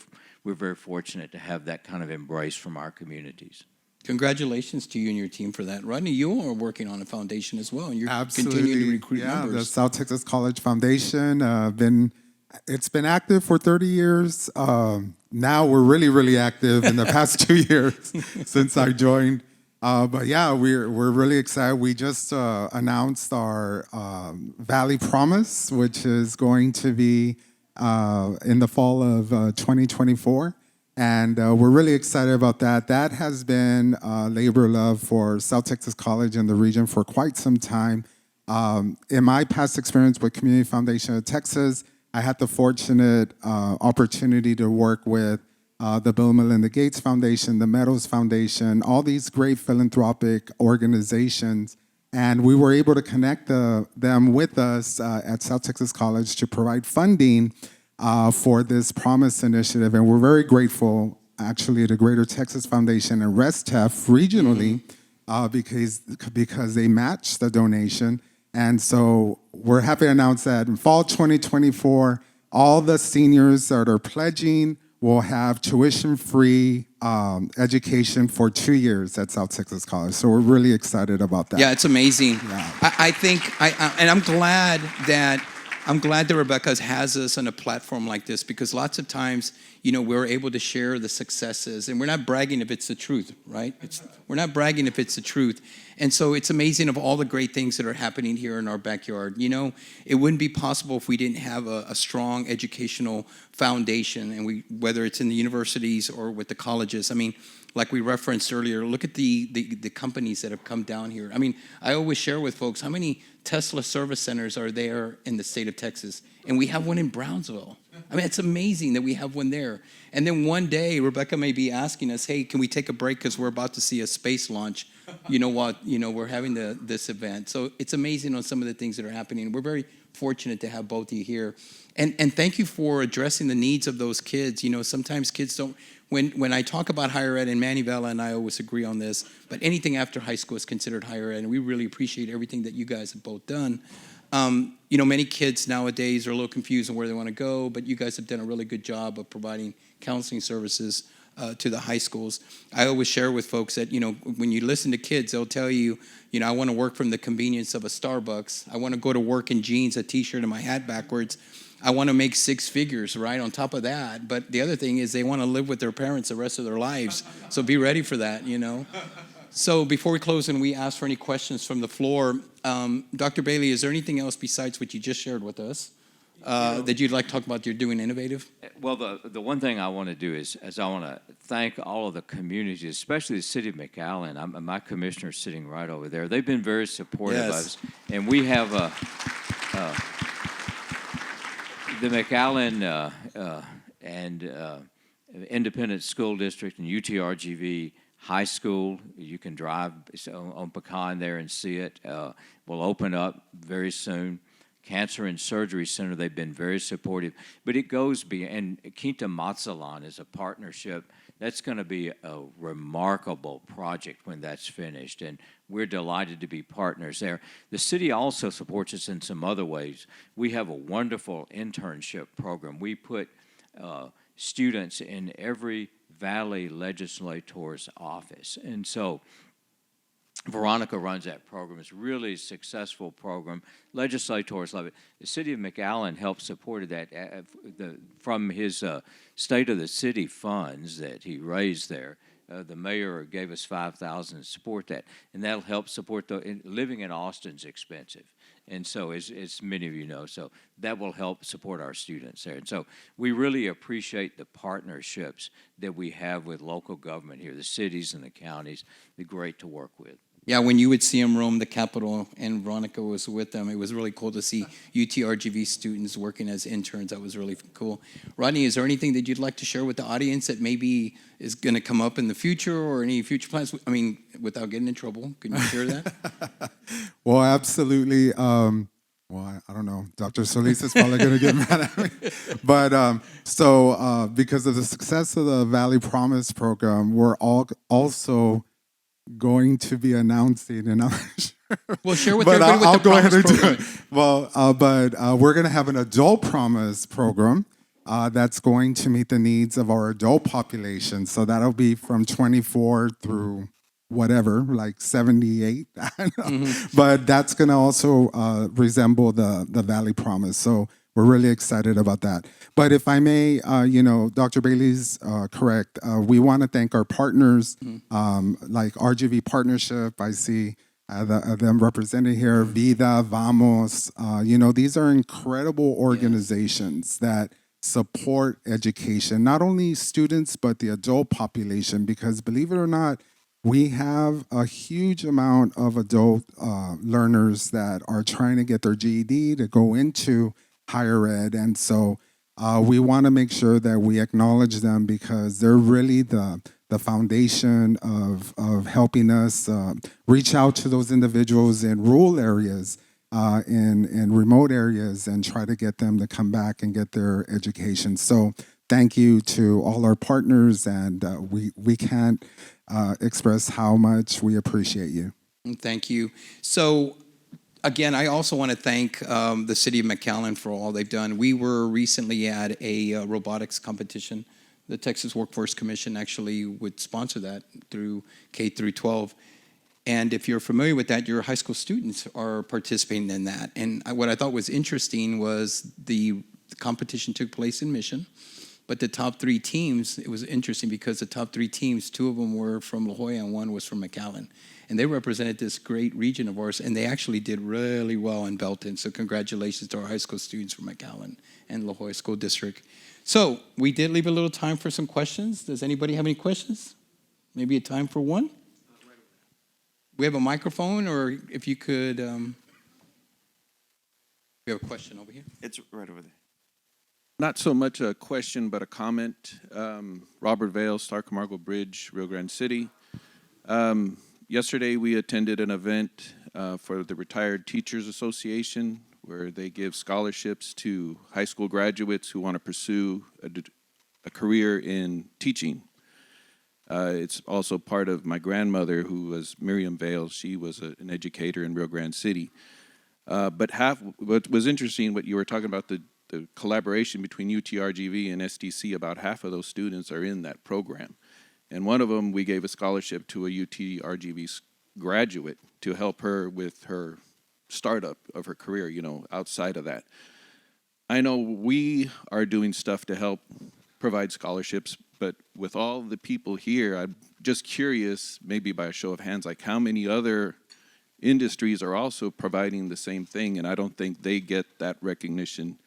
S4: very fortunate to have that kind of embrace from our communities.
S3: Congratulations to you and your team for that. Rodney, you are working on a foundation as well, and you're
S5: Absolutely.
S3: continuing to recruit
S5: the
S3: members.
S5: South Texas College Foundation, it's been active for 30 years. Now we're really active in the past 2 years since I joined. But yeah, we're really excited. We just announced our Valley Promise, which is going to be in the fall of 2024. And we're really excited about that. That has been labor of love for South Texas College and the region for quite some time. In my past experience with Community Foundation of Texas, I had the fortunate opportunity to work with the Bill and Melinda Gates Foundation, the Meadows Foundation, all these great philanthropic organizations. And we were able to connect them with us at South Texas College to provide funding for this Promise initiative. And we're very grateful, actually, to Greater Texas Foundation and RESTEF regionally because they matched the donation. And so we're happy to announce that in fall 2024, all the seniors that are pledging will have tuition-free education for 2 years at South Texas College. So we're really excited about that.
S3: Yeah, it's amazing.
S5: Yeah.
S3: I think, and I'm glad that Rebecca has us on a platform like this, because lots of times, you know, we're able to share the successes, and we're not bragging if it's the truth, right? We're not bragging if it's the truth. And so it's amazing of all the great things that are happening here in our backyard. You know, it wouldn't be possible if we didn't have a strong educational foundation, and whether it's in the universities or with the colleges. I mean, like we referenced earlier, look at the companies that have come down here. I mean, I always share with folks, how many Tesla service centers are there in the state of Texas? And we have one in Brownsville. I mean, it's amazing that we have one there. And then one day, Rebecca may be asking us, hey, can we take a break because we're about to see a space launch? You know what? You know, we're having this event. So it's amazing on some of the things that are happening. We're very fortunate to have both of you here. And thank you for addressing the needs of those kids. You know, sometimes kids don't, when I talk about higher ed, and Manny Vela and I always agree on this, but anything after high school is considered higher ed, and we really appreciate everything that you guys have both done. You know, many kids nowadays are a little confused on where they want to go, but you guys have done a really good job of providing counseling services to the high schools. I always share with folks that, you know, when you listen to kids, they'll tell you, you know, I want to work from the convenience of a Starbucks. I want to go to work in jeans, a T-shirt, and my hat backwards. I want to make 6 figures, right, on top of that. But the other thing is they want to live with their parents the rest of their lives. So be ready for that, you know. So before we close and we ask for any questions from the floor, Dr. Bailey, is there anything else besides what you just shared with us that you'd like to talk about you're doing innovative?
S4: Well, the one thing I want to do is I want to thank all of the communities, especially the City of McAllen. My commissioner's sitting right over there. They've been very supportive of us. And we have the McAllen and Independent School District and UTRGV High School. You can drive on Pecan there and see it. Will open up very soon. Cancer and Surgery Center, they've been very supportive. But it goes beyond, and Quinta Mazatlan is a partnership. That's going to be a remarkable project when that's finished, and we're delighted to be partners there. The city also supports us in some other ways. We have a wonderful internship program. We put students in every Valley legislator's office, and so Veronica runs that program. It's really a successful program. Legislators love it. The City of McAllen helped support that from his State of the City funds that he raised there. the mayor gave us $5,000 to support that, and that'll help support living in Austin's expensive. And so, as many of you know, so that will help support our students there. And so we really appreciate the partnerships that we have with local government here, the cities and the counties. They're great to work with.
S3: Yeah, when you would see them roam the Capitol and Veronica was with them, it was really cool to see UTRGV students working as interns. That was really cool. Rodney, is there anything that you'd like to share with the audience that maybe is going to come up in the future or any future plans? I mean, without getting in trouble, can you share that?
S5: Well, absolutely. Well, I don't know. Dr. Solis is probably going to get mad at me. But because of the success of the Valley Promise program, we're also going to be announcing, and I'm sure.
S3: Well, share with
S5: But
S3: everybody
S5: I'll
S3: what the
S5: go ahead and
S3: Promise
S5: do
S3: program.
S5: it. Well, but we're going to have an adult promise program that's going to meet the needs of our adult population. So that'll be from 24 through whatever, like 78. I don't know. But that's going to also resemble the Valley Promise. So we're really excited about that. But if I may, Dr. Bailey's correct. We want to thank our partners, like RGV Partnership. I see them represented here, Vida, Vamos. These are incredible organizations that support education, not only students, but the adult population, because believe it or not, we have a huge amount of adult learners that are trying to get their GED to go into higher ed. And so we want to make sure that we acknowledge them because they're really the foundation of helping us reach out to those individuals in rural areas, in remote areas, and try to get them to come back and get their education. So thank you to all our partners, and we can't express how much we appreciate you.
S3: Thank you. So, again, I also want to thank the City of McAllen for all they've done. We were recently at a robotics competition. The Texas Workforce Commission actually would sponsor that through K through 12. And if you're familiar with that, your high school students are participating in that. And what I thought was interesting was the competition took place in Mission. But the top three teams, it was interesting because the top three teams, two of them were from La Jolla and one was from McAllen. And they represented this great region of ours, and they actually did really well in Belton. So congratulations to our high school students from McAllen and La Jolla School District. So we did leave a little time for some questions. Does anybody have any questions? Maybe a time for one? We have a microphone, or if you could, we have a question over here.
S2: It's right over there.
S6: Not so much a question, but a comment. Robert Vale, Star Camargo Bridge, Rio Grande City. Yesterday, we attended an event for the Retired Teachers Association where they give scholarships to high school graduates who want to pursue a career in teaching. It's also part of my grandmother, who was Miriam Vale. She was an educator in Rio Grande City. But what was interesting, what you were talking about, the collaboration between UTRGV and SDC, about half of those students are in that program. And one of them, we gave a scholarship to a UTRGV graduate to help her with her startup of her career, outside of that. I know we are doing stuff to help provide scholarships, but with all the people here, I'm just curious, maybe by a show of hands, like how many other industries are also providing the same thing, and I don't think they get that recognition.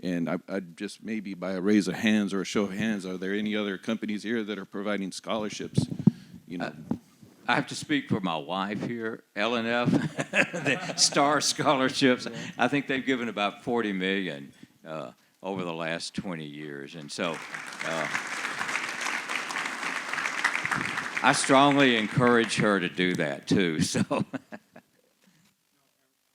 S6: And I just, maybe by a raise of hands or a show of hands, are there any other companies here that are providing scholarships?
S4: I have to speak for my wife here, L&F, the STAR scholarships. I think they've given about $40 million over the last 20 years. And so I strongly encourage her to do that too. So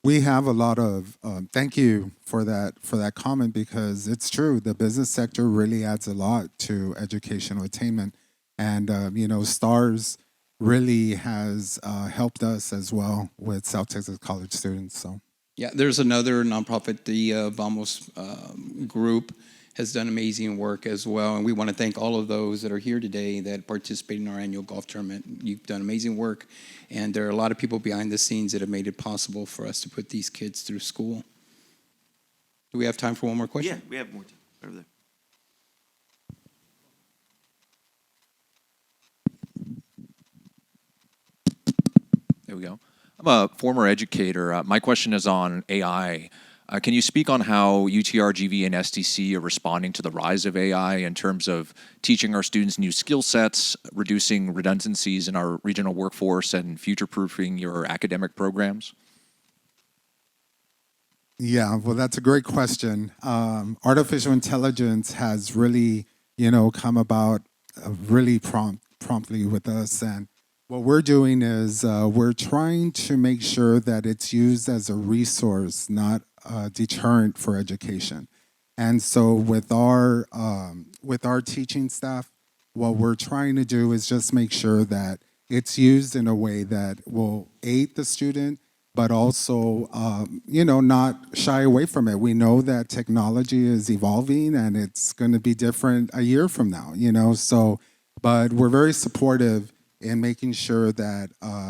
S5: We have a lot of, thank you for that comment, because it's true. The business sector really adds a lot to educational attainment. And, STARS really has helped us as well with South Texas college students. So,
S3: Yeah, there's another nonprofit, the Vamos group, has done amazing work as well. And we want to thank all of those that are here today that participate in our annual golf tournament. You've done amazing work. And there are a lot of people behind the scenes that have made it possible for us to put these kids through school. Do we have time for one more question?
S2: Yeah, we have more time. Over there.
S7: I'm a former educator. My question is on AI. Can you speak on how UTR, GV, and STC are responding to the rise of AI in terms of teaching our students new skill sets, reducing redundancies in our regional workforce, and future-proofing your academic programs?
S5: Yeah, well, that's a great question. Artificial intelligence has really, come about really promptly with us. And what we're doing is we're trying to make sure that it's used as a resource, not a deterrent for education. And so with our teaching staff, what we're trying to do is just make sure that it's used in a way that will aid the student, but also, not shy away from it. We know that technology is evolving and it's going to be different a year from now, but we're very supportive in making sure that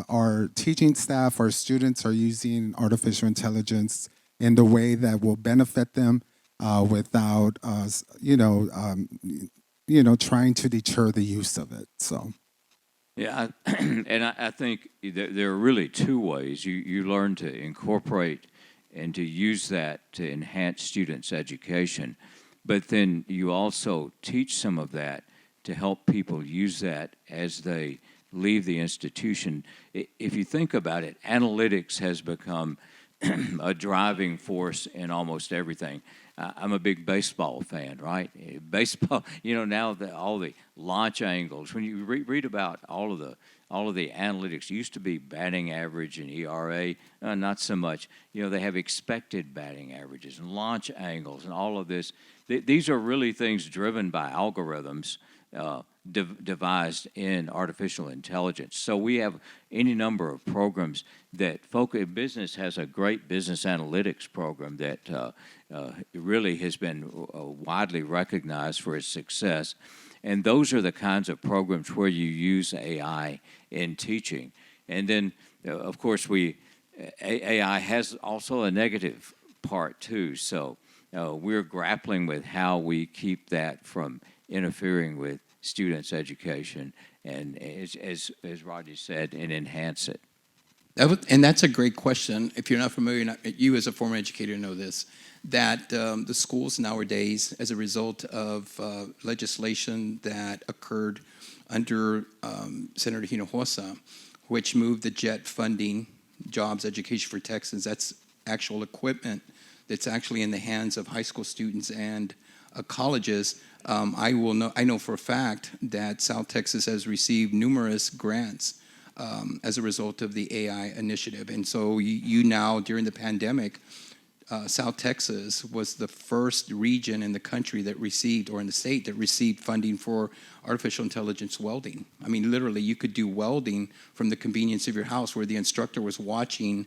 S5: our teaching staff, our students are using artificial intelligence in the way that will benefit them without us, trying to deter the use of it. So.
S4: Yeah, and I think there are really two ways. You learn to incorporate and to use that to enhance students' education, but then you also teach some of that to help people use that as they leave the institution. If you think about it, analytics has become a driving force in almost everything. I'm a big baseball fan, right? Baseball, now all the launch angles. When you read about all of the analytics, used to be batting average and ERA, not so much. They have expected batting averages and launch angles and all of this. These are really things driven by algorithms devised in artificial intelligence. So we have any number of programs that focus. Business has a great business analytics program that really has been widely recognized for its success. And those are the kinds of programs where you use AI in teaching. And then, of course, AI has also a negative part too. So we're grappling with how we keep that from interfering with students' education, and as Rodney said, and enhance it.
S3: And that's a great question. If you're not familiar, you as a former educator know this, that the schools nowadays, as a result of legislation that occurred under Senator Hinojosa, which moved the JET funding, Jobs Education for Texans, that's actual equipment that's actually in the hands of high school students and colleges. I know for a fact that South Texas has received numerous grants as a result of the AI initiative. And so you now, during the pandemic, South Texas was the first region in the country that received, or in the state that received funding for artificial intelligence welding. I mean, literally, you could do welding from the convenience of your house where the instructor was watching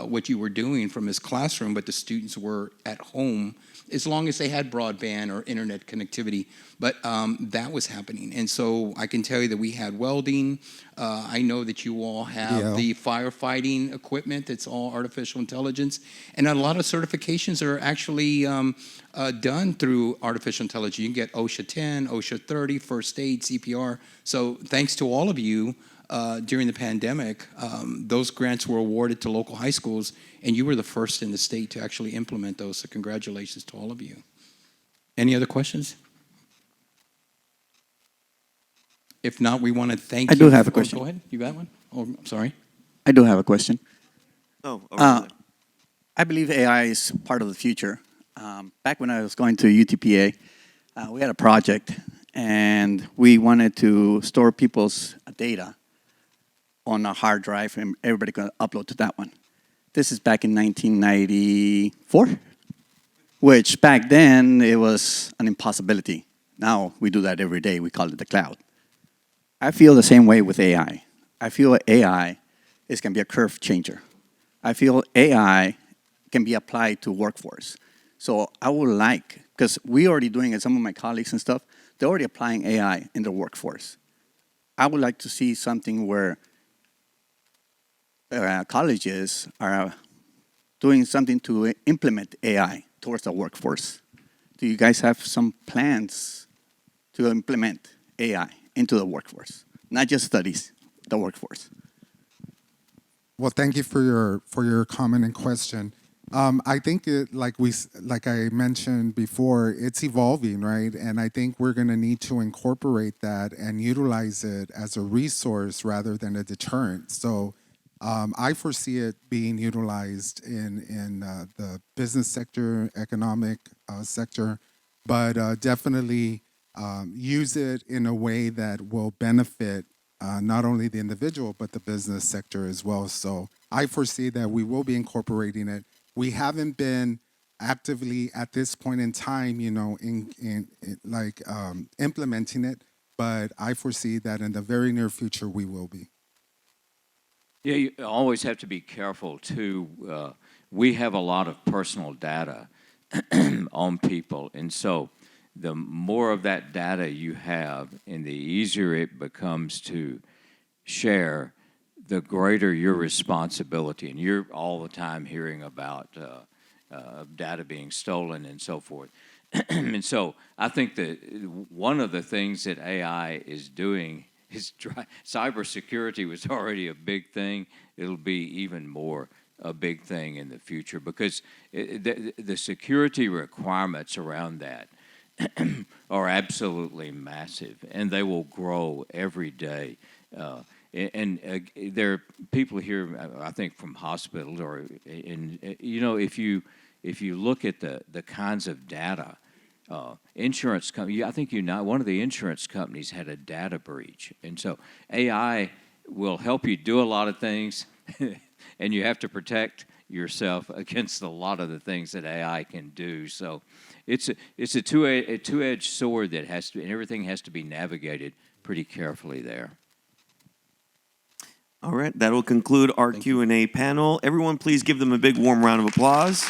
S3: what you were doing from his classroom, but the students were at home as long as they had broadband or internet connectivity. But that was happening. And so I can tell you that we had welding. I know that you all have the firefighting equipment that's all artificial intelligence. And a lot of certifications are actually done through artificial intelligence. You can get OSHA 10, OSHA 30, first aid, CPR. So thanks to all of you, during the pandemic, those grants were awarded to local high schools, and you were the first in the state to actually implement those. So congratulations to all of you. Any other questions? If not, we want to thank you.
S8: I do have a question.
S3: Go ahead. You got one? Oh, I'm sorry.
S8: I do have a question.
S2: Oh, all right.
S8: I believe AI is part of the future. Back when I was going to UTPA, we had a project, and we wanted to store people's data on a hard drive, and everybody could upload to that one. This is back in 1994, which back then it was an impossibility. Now we do that every day. We call it the cloud. I feel the same way with AI. I feel AI can be a curve changer. I feel AI can be applied to workforce. So I would like, because we're already doing it, some of my colleagues and stuff, they're already applying AI in their workforce. I would like to see something where colleges are doing something to implement AI towards the workforce. Do you guys have some plans to implement AI into the workforce? Not just studies, the workforce.
S5: Well, thank you for your comment and question. I think like I mentioned before, it's evolving, right? And I think we're going to need to incorporate that and utilize it as a resource rather than a deterrent. So I foresee it being utilized in the business sector, economic sector, but definitely use it in a way that will benefit not only the individual, but the business sector as well. So I foresee that we will be incorporating it. We haven't been actively at this point in time, implementing it, but I foresee that in the very near future we will be.
S4: Yeah, you always have to be careful too. We have a lot of personal data on people, and so the more of that data you have and the easier it becomes to share, the greater your responsibility. And you're all the time hearing about data being stolen and so forth. And so I think that one of the things that AI is doing is cybersecurity was already a big thing. It'll be even more a big thing in the future because the security requirements around that are absolutely massive, and they will grow every day. There are people here, I think, from hospitals, or if you look at the kinds of data, insurance company, I think one of the insurance companies had a data breach, and so AI will help you do a lot of things, and you have to protect yourself against a lot of the things that AI can do. So it's a two-edged sword that and everything has to be navigated pretty carefully there.
S2: All right, that will conclude our Q&A panel. Everyone, please give them a big warm round of applause.